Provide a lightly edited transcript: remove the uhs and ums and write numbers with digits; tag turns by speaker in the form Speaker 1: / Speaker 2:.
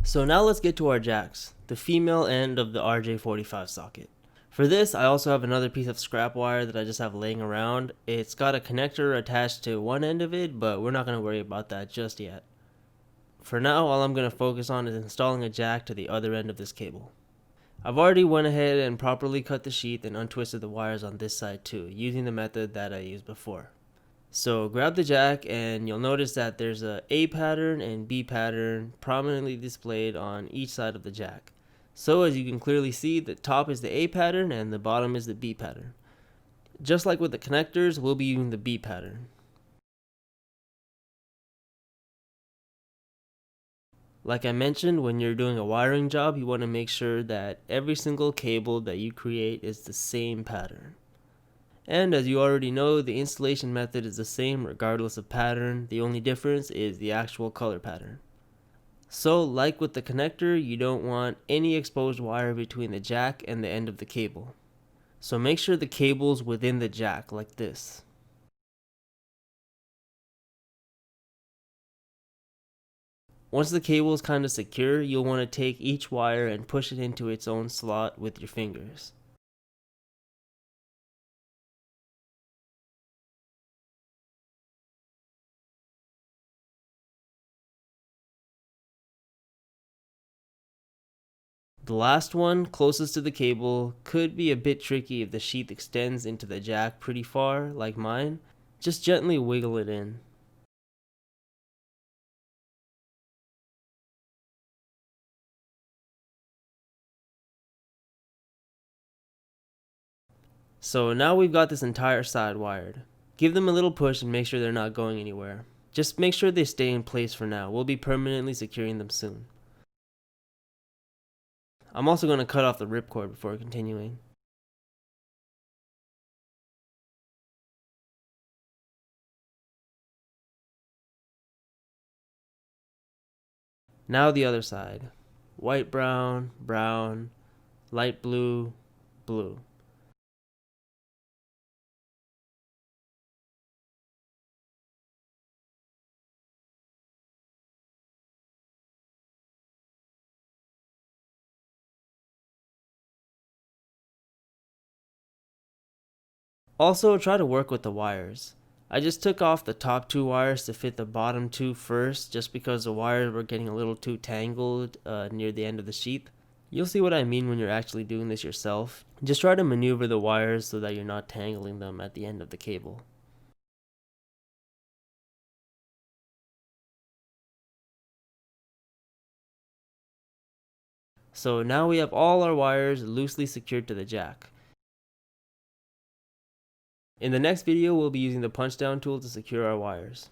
Speaker 1: So now let's get to our jacks, the female end of the RJ45 socket. For this, I also have another piece of scrap wire that I just have laying around. It's got a connector attached to one end of it, but we're not going to worry about that just yet. For now, all I'm going to focus on is installing a jack to the other end of this cable. I've already went ahead and properly cut the sheath and untwisted the wires on this side too, using the method that I used before. So grab the jack and you'll notice that there's a A pattern and B pattern prominently displayed on each side of the jack. So as you can clearly see, the top is the A pattern and the bottom is the B pattern. Just like with the connectors, we'll be using the B pattern. Like I mentioned, when you're doing a wiring job, you want to make sure that every single cable that you create is the same pattern. And as you already know, the installation method is the same regardless of pattern. The only difference is the actual color pattern. So like with the connector, you don't want any exposed wire between the jack and the end of the cable. So make sure the cable's within the jack like this. Once the cable is kind of secure, you'll want to take each wire and push it into its own slot with your fingers. The last one, closest to the cable, could be a bit tricky if the sheath extends into the jack pretty far, like mine. Just gently wiggle it in. So now we've got this entire side wired. Give them a little push and make sure they're not going anywhere. Just make sure they stay in place for now. We'll be permanently securing them soon. I'm also going to cut off the ripcord before continuing. Now the other side. White, brown, brown, light blue, blue. Also, try to work with the wires. I just took off the top two wires to fit the bottom two first, just because the wires were getting a little too tangled near the end of the sheath. You'll see what I mean when you're actually doing this yourself. Just try to maneuver the wires so that you're not tangling them at the end of the cable. So now we have all our wires loosely secured to the jack. In the next video, we'll be using the punch down tool to secure our wires.